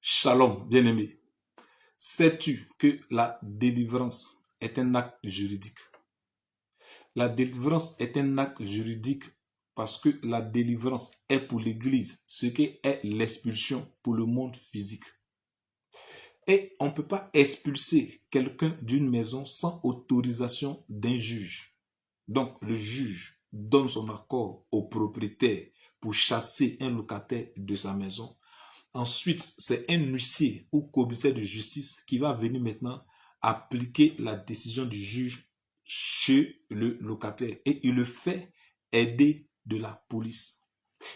Shalom, bien-aimé. Sais-tu que la délivrance est un acte juridique? La délivrance est un acte juridique parce que la délivrance est pour l'Église ce qu'est l'expulsion pour le monde physique. Et on ne peut pas expulser quelqu'un d'une maison sans autorisation d'un juge. Donc le juge donne son accord au propriétaire pour chasser un locataire de sa maison. Ensuite, c'est un huissier ou commissaire de justice qui va venir maintenant appliquer la décision du juge chez le locataire. Et il le fait aider de la police.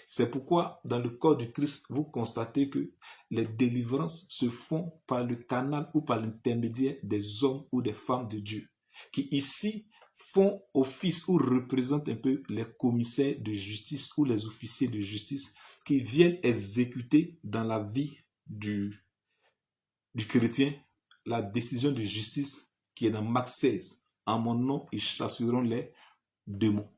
C'est pourquoi, dans le corps du Christ, vous constatez que les délivrances se font par le canal ou par l'intermédiaire des hommes ou des femmes de Dieu, qui ici font office ou représentent un peu les commissaires de justice ou les officiers de justice qui viennent exécuter dans la vie du chrétien la décision de justice qui est dans Marc 16. En mon nom, ils chasseront les démons.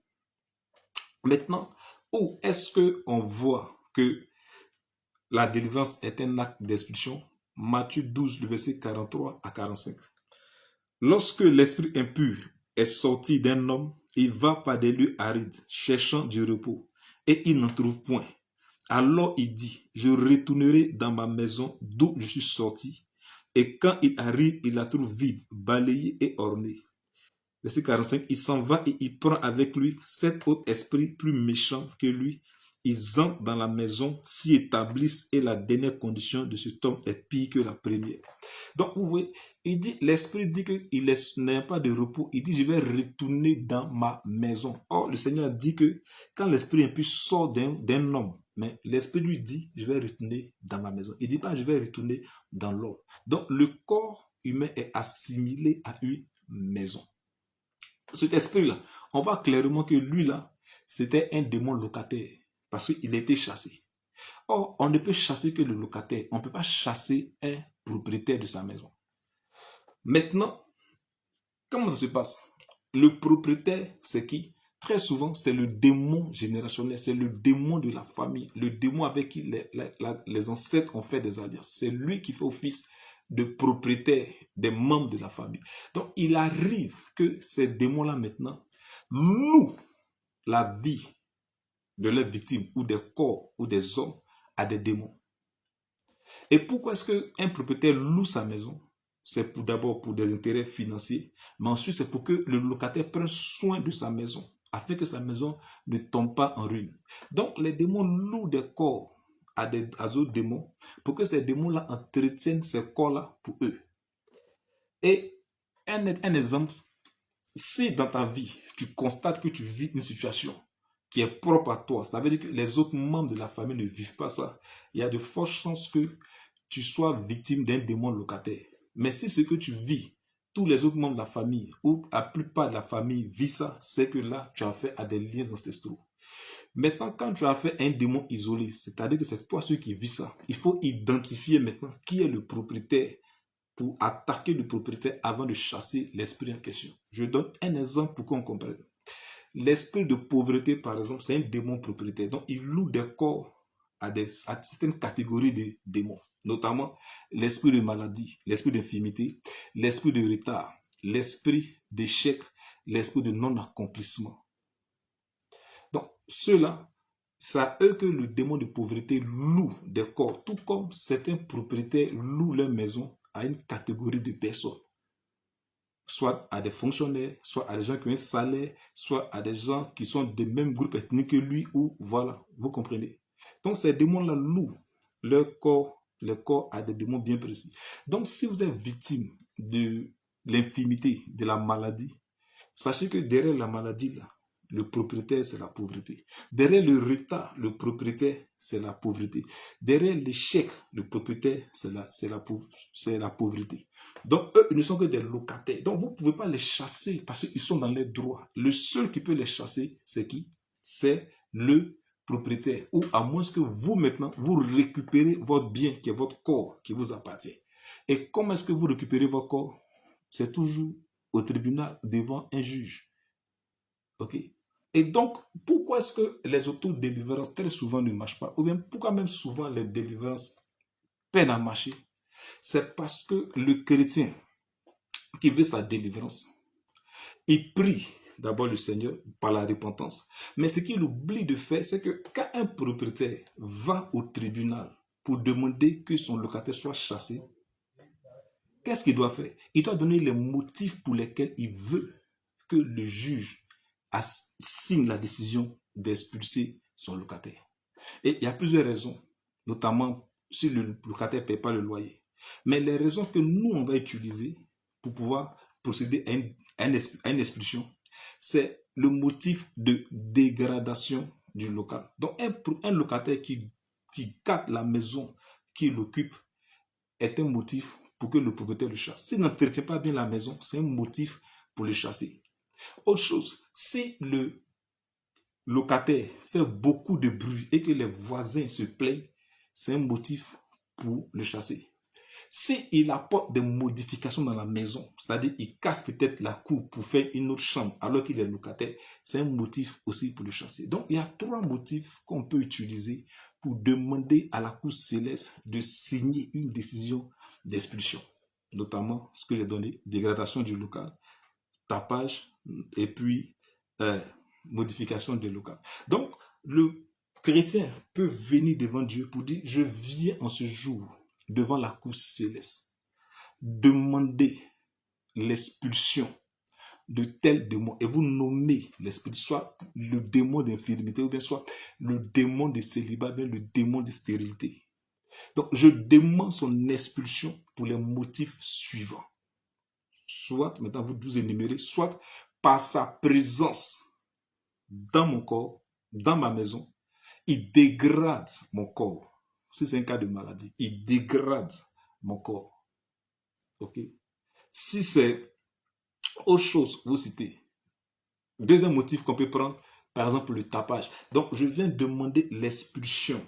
Maintenant, où est-ce qu'on voit que la délivrance est un acte d'expulsion? Matthieu 12, le verset 43 à 45. Lorsque l'esprit impur est sorti d'un homme, il va par des lieux arides, cherchant du repos, et il n'en trouve point. Alors il dit, je retournerai dans ma maison d'où je suis sorti, et quand il arrive, il la trouve vide, balayée et ornée. Verset 45, il s'en va et il prend avec lui 7 autres esprits plus méchants que lui. Ils entrent dans la maison, s'y établissent et la dernière condition de cet homme est pire que la première. Donc vous voyez, l'esprit dit qu'il n'a pas de repos. Il dit, je vais retourner dans ma maison. Or, le Seigneur dit que quand l'esprit impur sort d'un homme, mais l'esprit lui dit, je vais retourner dans ma maison. Il ne dit pas, je vais retourner dans l'homme. Donc le corps humain est assimilé à une maison. Cet esprit-là, on voit clairement que lui-là, c'était un démon locataire parce qu'il était chassé. Or, on ne peut chasser que le locataire. On ne peut pas chasser un propriétaire de sa maison. Maintenant, comment ça se passe? Le propriétaire, c'est qui? Très souvent, c'est le démon générationnel, c'est le démon de la famille, le démon avec qui les ancêtres ont fait des alliances. C'est lui qui fait office de propriétaire des membres de la famille. Donc, il arrive que ces démons-là maintenant louent la vie de leurs victimes ou des corps ou des hommes à des démons. Et pourquoi est-ce qu'un propriétaire loue sa maison? C'est d'abord pour des intérêts financiers, mais ensuite c'est pour que le locataire prenne soin de sa maison, afin que sa maison ne tombe pas en ruine. Donc les démons louent des corps à d'autres démons, pour que ces démons-là entretiennent ces corps-là pour eux. Et un exemple, si dans ta vie, tu constates que tu vis une situation qui est propre à toi, ça veut dire que les autres membres de la famille ne vivent pas ça, il y a de fortes chances que tu sois victime d'un démon locataire. Mais si ce que tu vis, tous les autres membres de la famille ou la plupart de la famille vit ça, c'est que là, tu as affaire à des liens ancestraux. Maintenant, quand tu as fait un démon isolé, c'est-à-dire que c'est toi celui qui vit ça, il faut identifier maintenant qui est le propriétaire pour attaquer le propriétaire avant de chasser l'esprit en question. Je donne un exemple pour qu'on comprenne. L'esprit de pauvreté, par exemple, c'est un démon propriétaire. Donc, il loue des corps à certaines catégories de démons, notamment l'esprit de maladie, l'esprit d'infirmité, l'esprit de retard, l'esprit d'échec, l'esprit de non-accomplissement. Donc, ceux-là, c'est à eux que le démon de pauvreté loue des corps, tout comme certains propriétaires louent leur maison à une catégorie de personnes, soit à des fonctionnaires, soit à des gens qui ont un salaire, soit à des gens qui sont des mêmes groupes ethniques que lui, ou voilà, vous comprenez. Donc ces démons-là louent leur corps, le corps à des démons bien précis. Donc si vous êtes victime de l'infirmité, de la maladie, sachez que derrière la maladie, là, le propriétaire, c'est la pauvreté. Derrière le retard, le propriétaire, c'est la pauvreté. Derrière l'échec, le propriétaire, c'est la pauvreté. Donc, eux, ils ne sont que des locataires. Donc, vous ne pouvez pas les chasser parce qu'ils sont dans les droits. Le seul qui peut les chasser, c'est qui? C'est le propriétaire. Ou à moins que vous, maintenant, vous récupérez votre bien, qui est votre corps, qui vous appartient. Et comment est-ce que vous récupérez votre corps? C'est toujours au tribunal, devant un juge. OK? Et donc, pourquoi est-ce que les autodélivrances très souvent ne marchent pas? Ou bien pourquoi même souvent les délivrances peine à marcher, c'est parce que le chrétien qui veut sa délivrance, il prie d'abord le Seigneur par la repentance. Mais ce qu'il oublie de faire, c'est que quand un propriétaire va au tribunal pour demander que son locataire soit chassé, qu'est-ce qu'il doit faire? Il doit donner les motifs pour lesquels il veut que le juge signe la décision d'expulser son locataire. Et il y a plusieurs raisons, notamment si le locataire ne paie pas le loyer. Mais les raisons que nous, on va utiliser pour pouvoir procéder à une expulsion, c'est le motif de dégradation du local. Donc, un locataire qui garde la maison qu'il occupe est un motif pour que le propriétaire le chasse. S'il n'entretient pas bien la maison, c'est un motif pour le chasser. Autre chose, si le locataire fait beaucoup de bruit et que les voisins se plaignent, c'est un motif pour le chasser. S'il apporte des modifications dans la maison, c'est-à-dire il casse peut-être la cour pour faire une autre chambre alors qu'il est locataire, c'est un motif aussi pour le chasser. Donc il y a 3 motifs qu'on peut utiliser pour demander à la cour céleste de signer une décision d'expulsion. Notamment ce que j'ai donné, dégradation du local, tapage et puis modification du local. Donc le chrétien peut venir devant Dieu pour dire, je viens en ce jour devant la cour céleste, demander l'expulsion de tel démon, et vous nommez l'esprit, soit le démon d'infirmité, ou bien soit le démon de célibat, bien le démon de stérilité. Donc, je demande son expulsion pour les motifs suivants. Soit, maintenant vous énumérez, soit par sa présence dans mon corps, dans ma maison, il dégrade mon corps. Si c'est un cas de maladie, il dégrade mon corps. Ok? Si c'est autre chose, vous citez. Deuxième motif qu'on peut prendre, par exemple le tapage. Donc, je viens demander l'expulsion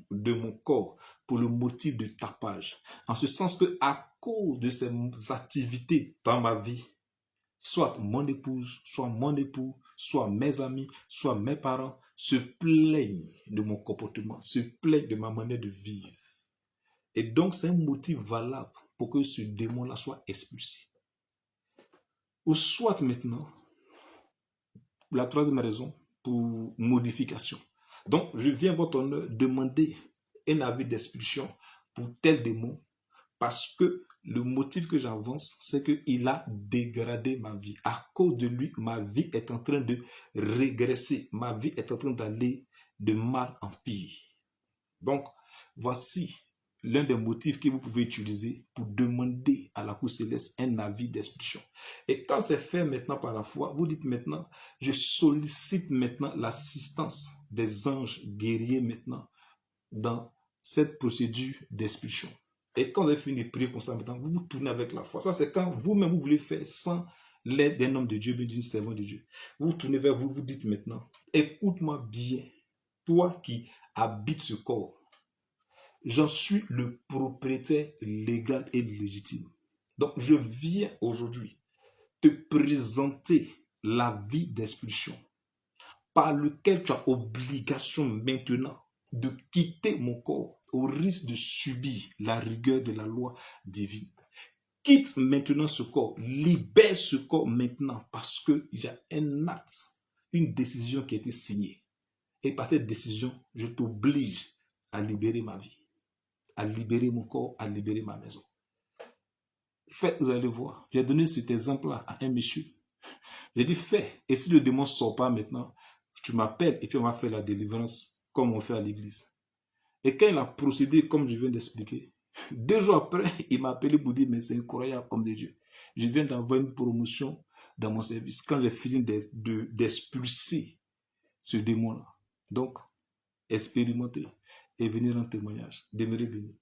de mon corps pour le motif de tapage. En ce sens que, à cause de ces activités dans ma vie, soit mon épouse, soit mon époux, soit mes amis, soit mes parents se plaignent de mon comportement, se plaignent de ma manière de vivre. Et donc, c'est un motif valable pour que ce démon-là soit expulsé. Ou soit maintenant, la troisième raison, pour modification. Donc, je viens à votre honneur demander un avis d'expulsion pour tel démon parce que le motif que j'avance, c'est qu'il a dégradé ma vie. À cause de lui, ma vie est en train de régresser. Ma vie est en train d'aller de mal en pire. Donc, voici l'un des motifs que vous pouvez utiliser pour demander à la cour céleste un avis d'expulsion. Et quand c'est fait maintenant par la foi, vous dites maintenant, je sollicite maintenant l'assistance des anges guerriers maintenant dans cette procédure d'expulsion. Et quand vous avez fini de prier comme ça maintenant, vous vous tournez avec la foi. Ça, c'est quand vous-même vous voulez faire sans l'aide d'un homme de Dieu, d'une servante de Dieu. Vous vous tournez vers vous, vous dites maintenant, écoute-moi bien, toi qui habites ce corps, j'en suis le propriétaire légal et légitime. Donc, je viens aujourd'hui te présenter l'avis d'expulsion par lequel tu as obligation maintenant de quitter mon corps au risque de subir la rigueur de la loi divine. Quitte maintenant ce corps, libère ce corps maintenant parce qu'il y a un acte, une décision qui a été signée. Et par cette décision, je t'oblige à libérer ma vie, à libérer mon corps, à libérer ma maison. Faites, vous allez voir. J'ai donné cet exemple-là à un monsieur. J'ai dit, fais. Et si le démon ne sort pas maintenant, tu m'appelles et puis on va faire la délivrance comme on fait à l'église. Et quand il a procédé comme je viens d'expliquer, 2 jours après, il m'a appelé pour dire, mais c'est incroyable comme de Dieu. Je viens d'avoir une promotion dans mon service quand j'ai fini d'expulser ce démon-là. Donc, expérimenter et venir en témoignage. Demeurer béni.